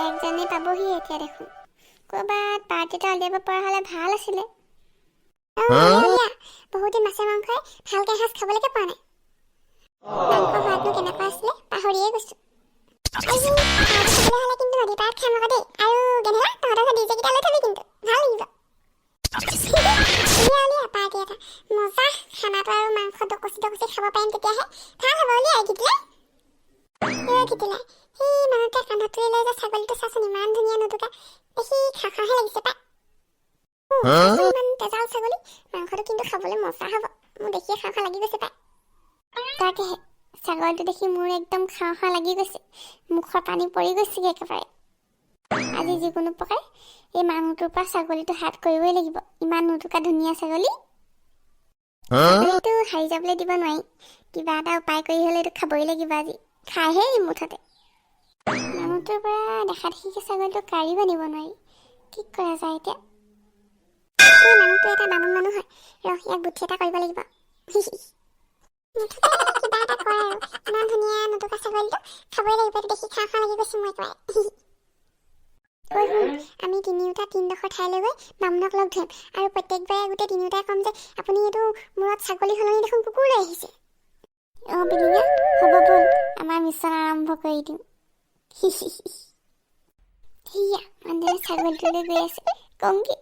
একজনে পাবহি এতিয়া দেখোন ক'ৰবাত পাৰ্টি এটা উলিয়াব পৰা হ'লে ভাল আছিলে বহুত দিন মাছে মাংসই ভালকৈ এসাঁজ খাবলৈকে পোৱা নাই মাংস সোৱাদনো কেনেকুৱা আছিলে পাহৰিয়ে গৈছোঁ আজি পাৰ্টি খাবলৈ হ'লে কিন্তু নদী পাৰত খাম আকৌ দেই আৰু গেনেলা তহঁতৰ ডিজে কেইটা লৈ থবি কিন্তু ভাল লাগিব উলিয়া পাৰ্টি এটা মজা খানাটো আৰু মাংস ডকচি খাব পাৰিম তেতিয়াহে ভাল হ'ব উলিয়াই গীতিলে সেই মানুহটোৱে কান্ধত তুলি লৈ যে ছাগলীটো চাচোন ইমান ধুনীয়া নতুকা দেখি খাওঁহে লাগিছে পাই ইমান তেজাল ছাগলী মাংসটো কিন্তু খাবলৈ মজা হ'ব মোৰ দেখিয়ে খাওঁ লাগি গৈছে পাই তাকেহে ছাগলীটো দেখি মোৰ একদম খাওঁ লাগি গৈছে মুখৰ পানী পৰি গৈছেগৈ একেবাৰে আজি যিকোনো প্ৰকাৰে এই মানুহটোৰ পৰা ছাগলীটো হাত কৰিবই লাগিব ইমান নতুকা ধুনীয়া ছাগলী ছাগলীটো হাৰি যাবলৈ দিব নোৱাৰি কিবা এটা উপায় কৰি হ'লে এইটো খাবই লাগিব আজি খাইহে মুঠতে মানুহটোৰ পৰা দেখা দেখিকে ছাগলীটো কাঢ়িব নিব নোৱাৰি কি কৰা যায় এতিয়া এই মানুহটো এটা বামুণ মানুহ হয় ইয়াক বুদ্ধি এটা কৰিব লাগিব মুঠতে কিবা এটা কয় আৰু ইমান ধুনীয়া নতুকা ছাগলীটো খাবই লাগিব এইটো দেখি খাওঁ লাগি গৈছে মই একেবাৰে আমি তিনিওটা তিনিডোখৰ ঠাইলৈ গৈ বামুণক লগ ধৰিম আৰু প্ৰত্যেকবাৰে গোটেই তিনিওটাই ক'ম যে আপুনি এইটো মূৰত ছাগলী সলনি দেখোন কুকুৰ লৈ আহিছে বিলিঙা হ'ব ব'ল আমাৰ মিছন আৰম্ভ কৰি দিম সেয়া মানুহজনে ছাগলীটোলৈ গৈ আছে কম কি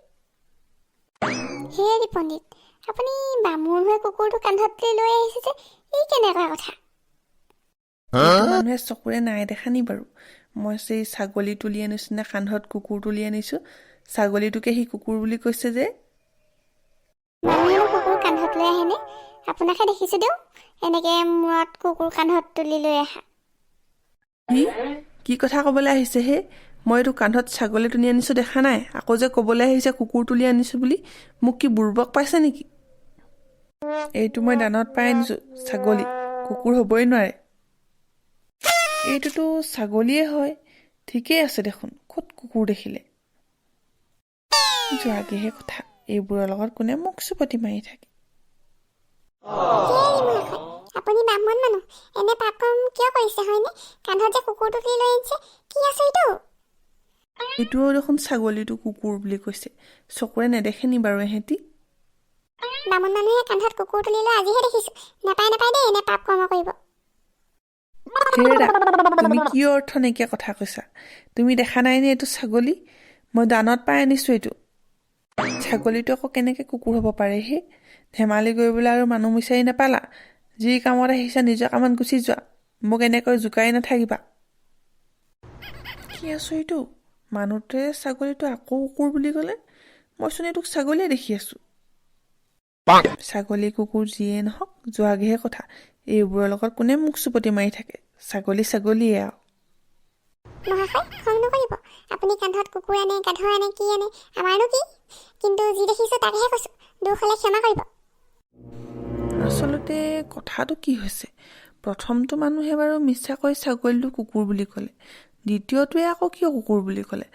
হেৰি পণ্ডিত আপুনি বামুণ হৈ কুকুৰটো কান্ধত লৈ আহিছে যে এই কেনেকুৱা কথা মানুহে চকুৰে নাই দেখা নি বাৰু মই সেই ছাগলী তুলি আনিছোঁ নে কান্ধত কুকুৰ তুলি আনিছোঁ ছাগলীটোকে সি কুকুৰ বুলি কৈছে যে মানুহে কুকুৰ কান্ধত লৈ আহেনে আপোনাকে দেখিছোঁ দিওঁ এনেকৈ মূৰত কুকুৰ কান্ধত তুলি লৈ আহা কি কথা ক'বলৈ আহিছে হে মই এইটো কান্ধত ছাগলী তুলি আনিছোঁ দেখা নাই আকৌ যে ক'বলৈ আহিছে কুকুৰ তুলি আনিছোঁ বুলি মোক কি বুৰ্বক পাইছে নেকি এইটো মই দানত পাই আনিছোঁ ছাগলী কুকুৰ হ'বই নোৱাৰে এইটোতো ছাগলীয়ে হয় ঠিকেই আছে দেখোন ক'ত কুকুৰ দেখিলে যোৱাগেহে কথা এইবোৰৰ লগত কোনে মোক চুপতি মাৰি থাকে আপুনি বামুণ মানুহ এনে পাপ কাম কিয় কৰিছে হয়নে কান্ধত যে কুকুৰটো তুলি লৈ আনিছে কি আছে এইটোও দেখোন ছাগলীটো কুকুৰ বুলি কৈছে চকুৰে নেদেখে নি বাৰু এহেঁতি বামুণ মানুহে কান্ধত কুকুৰ তুলি লৈ আজিহে দেখিছোঁ নাপায় দেই এনে পাপ কৰ্ম কৰিব তুমি কি অৰ্থ নাইকিয়া কথা কৈছা তুমি দেখা নাই নে এইটো ছাগলী মই দানত পাই আনিছোঁ এইটো ছাগলীটো আকৌ কেনেকৈ কুকুৰ হ'ব পাৰে হে ধেমালি কৰিবলৈ আৰু মানুহ বিচাৰি নাপালা যি কামত আহিছা নিজৰ কামত গুচি যোৱা মোক এনেকৈ জোকাই নাথাকিবা কি আছোঁ এইটো মানুহটোৱে ছাগলীটো আকৌ কুকুৰ বুলি ক'লে মইচোন এইটোক ছাগলীয়ে দেখি আছোঁ ছাগলী কুকুৰ যিয়ে নহওক যোৱাগেহে কথা এইবোৰৰ লগত কোনে মোক চুপতি মাৰি থাকে ছাগলীয়ে আৰু মহাশয় খং নকৰিব আপুনি কান্ধত কুকুৰ আনে গাধ আনে কি আনে আমাৰনো কি কিন্তু যি দেখিছোঁ তাকেহে কৈছোঁ দুখ হ'লে ক্ষমা কৰিব আচলতে কথাটো কি হৈছে প্ৰথমটো মানুহে বাৰু মিছাকৈ ছাগলীটো কুকুৰ বুলি ক'লে দ্বিতীয়টোৱে আকৌ কিয় কুকুৰ বুলি ক'লে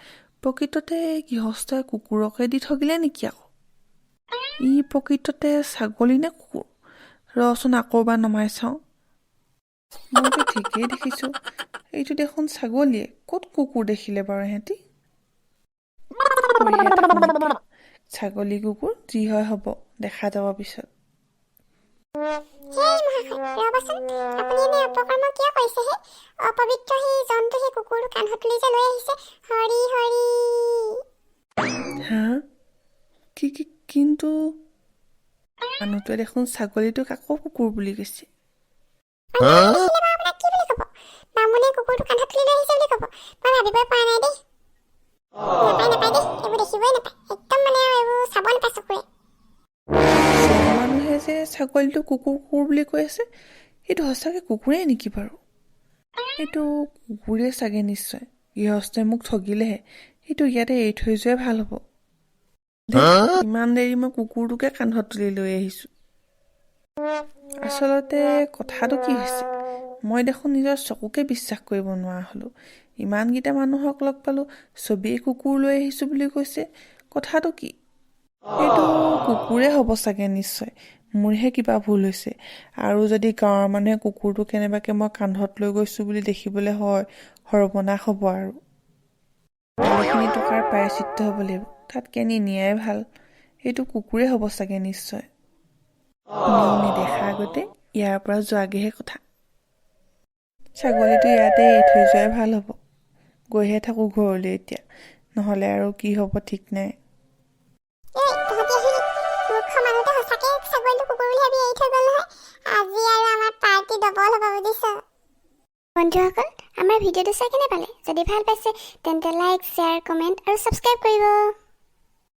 প্ৰকৃততে গৃহস্থই কুকুৰকে দি ঠগিলে নেকি আকৌ ই প্ৰকৃততে ছাগলী নে কুকুৰ ৰচোন আকৌ এবাৰ নমাই চাওঁ মইতো ঠিকেই দেখিছোঁ এইটো দেখোন ছাগলীয়ে ক'ত কুকুৰ দেখিলে বাৰু এহেঁতি ছাগলী কুকুৰ যি হয় হ'ব দেখা যাব পিছত হা কিন্তু মানুহটোৱে দেখোন ছাগলীটোক আকৌ কুকুৰ বুলি কৈছে মানুহে যে ছাগলীটো কুকুৰ বুলি কৈ আছে সেইটো সঁচাকৈ কুকুৰেই নেকি বাৰু এইটো কুকুৰে চাগে নিশ্চয় গৃহস্থই মোক ঠগিলেহে সেইটো ইয়াতে এৰি থৈ যোৱাই ভাল হ'ব ইমান দেৰি মই কুকুৰটোকে কান্ধত তুলি লৈ আহিছোঁ আচলতে কথাটো কি হৈছে মই দেখোন নিজৰ চকুকে বিশ্বাস কৰিব নোৱাৰা হ'লোঁ ইমানকেইটা মানুহক লগ পালোঁ চবেই কুকুৰ লৈ আহিছোঁ বুলি কৈছে কথাটো কি এইটো কুকুৰে হ'ব চাগে নিশ্চয় মোৰহে কিবা ভুল হৈছে আৰু যদি গাঁৱৰ মানুহে কুকুৰটো কেনেবাকৈ মই কান্ধত লৈ গৈছোঁ বুলি দেখিবলৈ হয় সৰ্বনাশ হ'ব আৰু ভালেখিনি টকাৰ প্ৰায়চিত্ৰ হ'ব লাগিব। তাত কেনি নিয়াই ভাল। এইটো কুকুৰে হ'ব চাগে নিশ্চয়। কোনেও নেদেখা আগতে ইয়াৰ পৰা যোৱাগৈহে কথা। ছাগলীটো ইয়াতে এৰি থৈ যোৱাই ভাল হ'ব। গৈহে থাকোঁ ঘৰলৈ এতিয়া, নহ'লে আৰু কি হ'ব ঠিক নাই। এই তহঁতি আহিলি মূৰ্খ মানুহটো সঁচাকে ছাগলীটো কুকুৰ বুলি ভাবি এৰি থৈ গ'ল নহয়। আজি আৰু আমাৰ পাৰ্টি ডবল হ'ব বুজিছ। বন্ধুসকল, আমাৰ ভিডিঅ'টো চাই কেনে পালে? যদি ভাল পাইছে তেন্তে লাইক, শ্বেয়াৰ, কমেণ্ট আৰু ছাবস্ক্ৰাইব কৰিব।